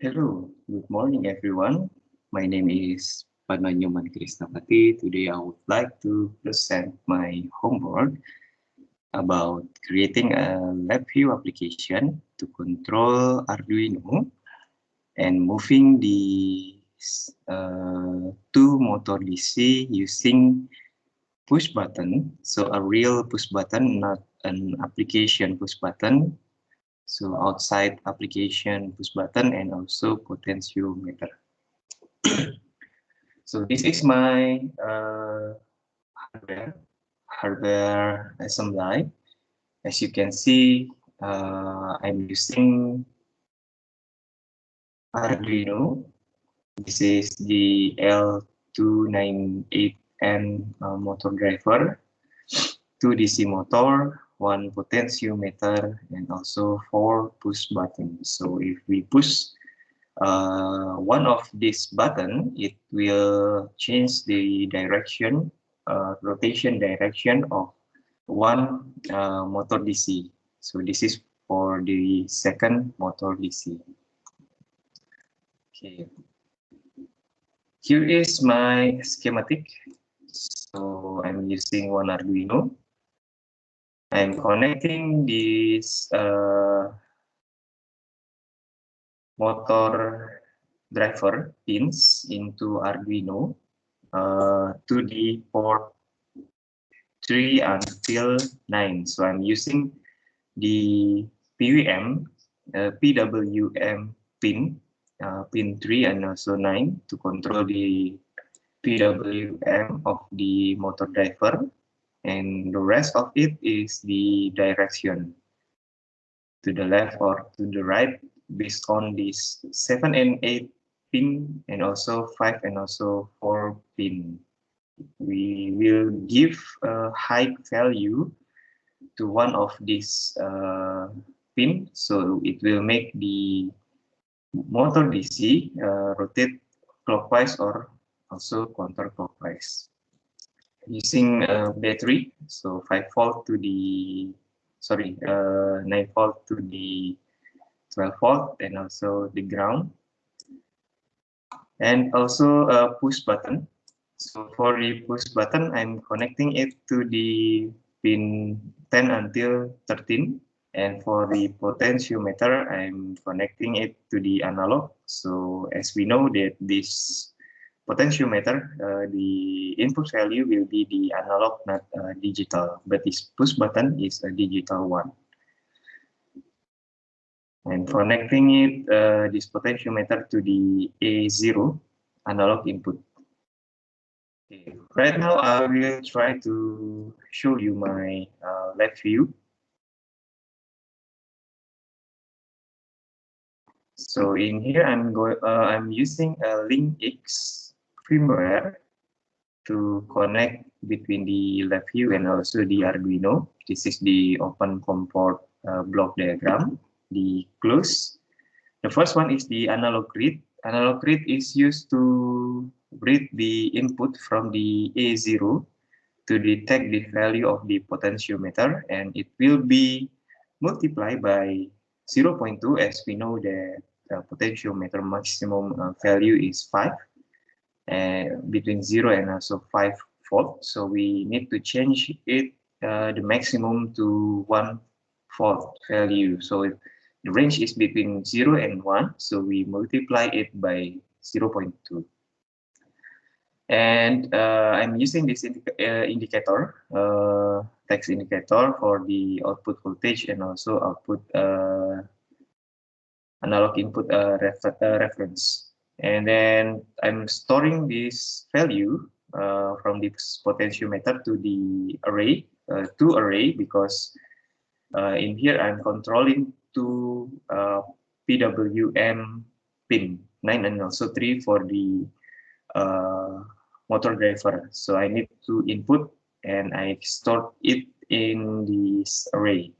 Hello, good morning everyone. My name is Potentiometer. Today I would like to present my homework about creating a Labview application to control Arduino and moving the two motor DC using push button. So a real push button, not an application push button. So outside application push button and also potentiometer. So this is my hardware assembly. As you can see, I'm using Arduino. This is the L298N motor driver, two DC motor, one potentiometer, and also four push buttons. So if we push one of this button, it will change the direction, rotation direction of one motor DC. So this is for the second motor DC. Okay, here is my schematic. So I'm using one Arduino. I'm connecting this motor driver pins into Arduino to the port 3 until 9. So I'm using the PWM pin, pin 3 and also 9 to control the PWM of the motor driver, and the rest of it is the direction to the left or to the right based on this 7 and 8 pin and also 5 and also 4 pin. We will give a high value to one of these pin, so it will make the motor DC rotate clockwise or also counterclockwise. Using battery, so 5 volt to the 9 volt to the 12 volt, and also the ground, and also a push button. So for the push button, I'm connecting it to the pin 10 until 13. And for the potentiometer, I'm connecting it to the analog. So as we know that this potentiometer, the input value will be the analog, not digital. But this push button is a digital one. I'm connecting it, this potentiometer to the A0 analog input. Okay. Right now, I will try to show you my Labview. So in here, I'm using a LinkX firmware to connect between the Labview and also the Arduino. This is the open COM port block diagram. The close. The first one is the analog read. Analog read is used to read the input from the A0 to detect the value of the potentiometer, and it will be multiplied by 0.2, as we know that the potentiometer maximum value is 5, between 0 and also 5 volt. So we need to change it, the maximum to 1 volt value. So the range is between 0 and 1, so we multiply it by 0.2. And I'm using this indicator, text indicator, for the output voltage and also output analog input reference. And then I'm storing this value from this potentiometer to the array, to array, because in here I'm controlling two PWM pin, 9 and also 3 for the motor driver. So I need to input and I store it in this array.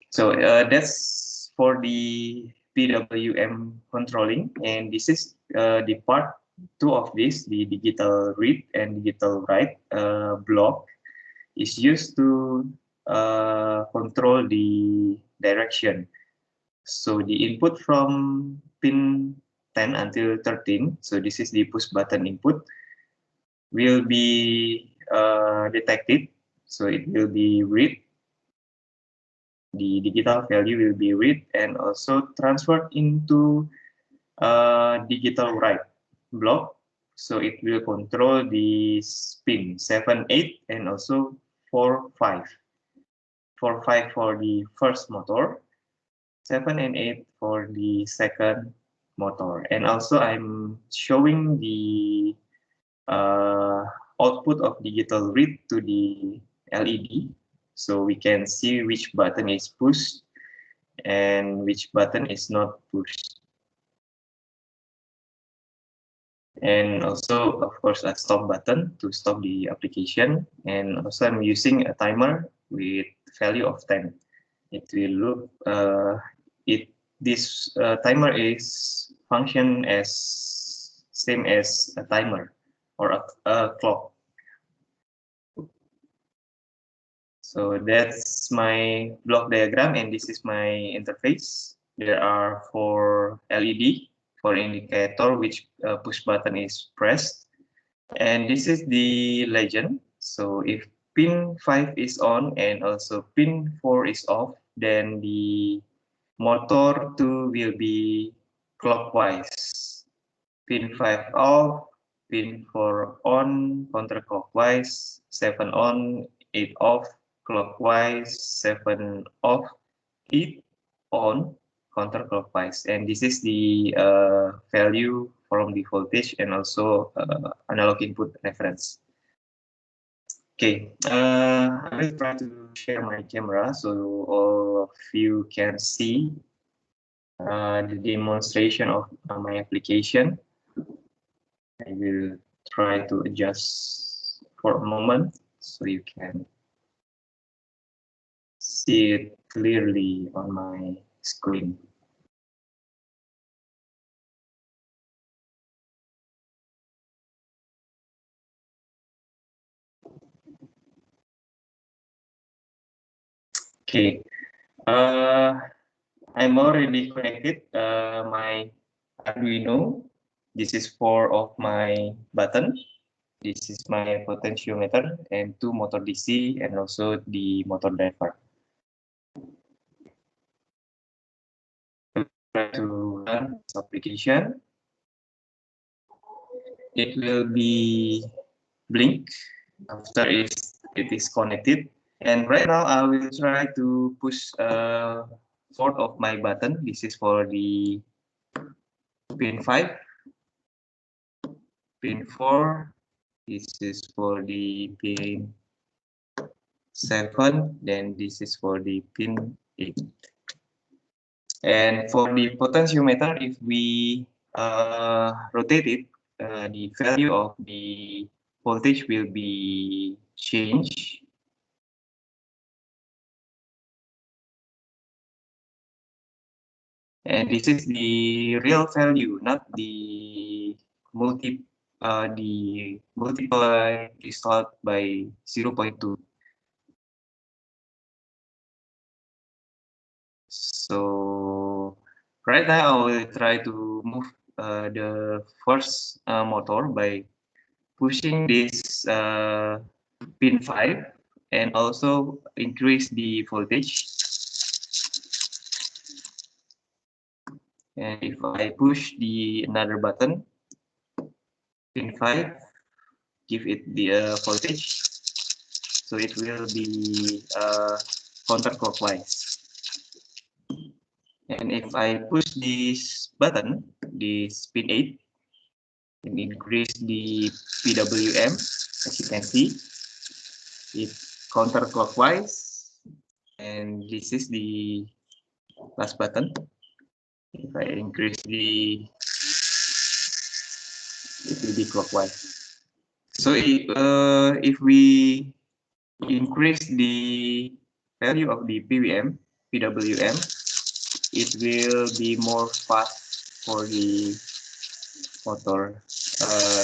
So that's for the PWM controlling, and this is the part 2 of this, the digital read and digital write block is used to control the direction. So the input from pin 10 until 13, so this is the push button input, will be detected. So it will be read. The digital value will be read and also transferred into digital write block. So it will control the pin 7, 8, and also 4, 5. 4, 5 for the first motor, 7 and 8 for the second motor. And also I'm showing the output of digital read to the LED, so we can see which button is pushed and which button is not pushed. And also, of course, a stop button to stop the application. And also I'm using a timer with value of 10. It will look, this timer is function as same as a timer or a clock. So that's my block diagram, and this is my interface. There are 4 LED for indicator which push button is pressed. And this is the legend. So if pin 5 is on and also pin 4 is off, then the motor 2 will be clockwise. Pin 5 off, pin 4 on, counterclockwise, 7 on, 8 off, clockwise, 7 off, 8 on, counterclockwise. And this is the value from the voltage and also analog input reference. Okay, I will try to share my camera so all of you can see the demonstration of my application. I will try to adjust for a moment so you can see it clearly on my screen. Okay, I'm already connected my Arduino. This is 4 of my button. This is my potentiometer and 2 motor DC and also the motor driver. Try to run this application. It will be blink after it is connected. And right now I will try to push 4 of my button. This is for the pin 5, pin 4. This is for the pin 7. Then this is for the pin 8. And for the potentiometer, if we rotate it, the value of the voltage will be changed. And this is the real value, not the multiply result by 0.2. So right now I will try to move the first motor by pushing this pin 5 and also increase the voltage. And if I push the another button, pin 5, give it the voltage, so it will be counterclockwise. And if I push this button, this pin 8, and increase the PWM, as you can see, it's counterclockwise. And this is the last button. If I increase it will be clockwise. So if we increase the value of the PWM, it will be more fast for the motor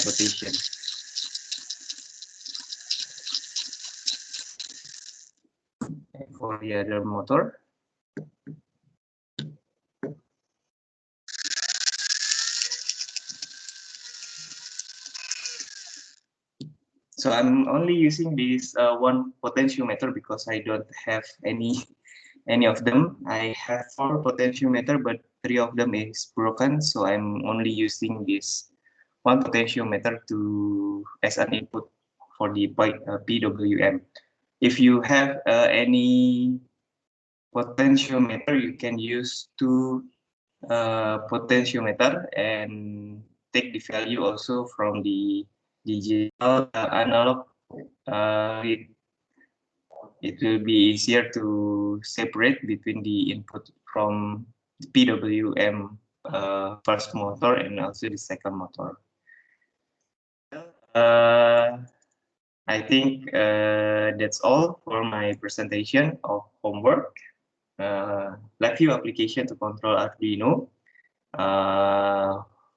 rotation. And for the other motor, So I'm only using this one potentiometer because I don't have any of them. I have 4 potentiometer, but 3 of them is broken. So I'm only using this one potentiometer to as an input for the PWM. If you have any potentiometer, you can use 2 potentiometer and take the value also from the digital analog. It will be easier to separate between the input from the PWM first motor and also the second motor. Uh, I think that's all for my presentation of homework. Labview application to control Arduino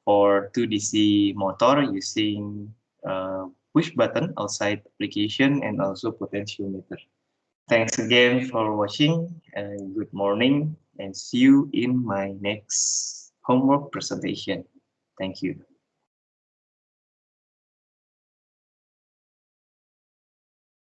for 2DC motor using push button outside application and also potentiometer. Thanks again for watching and good morning and see you in my next homework presentation. Thank you.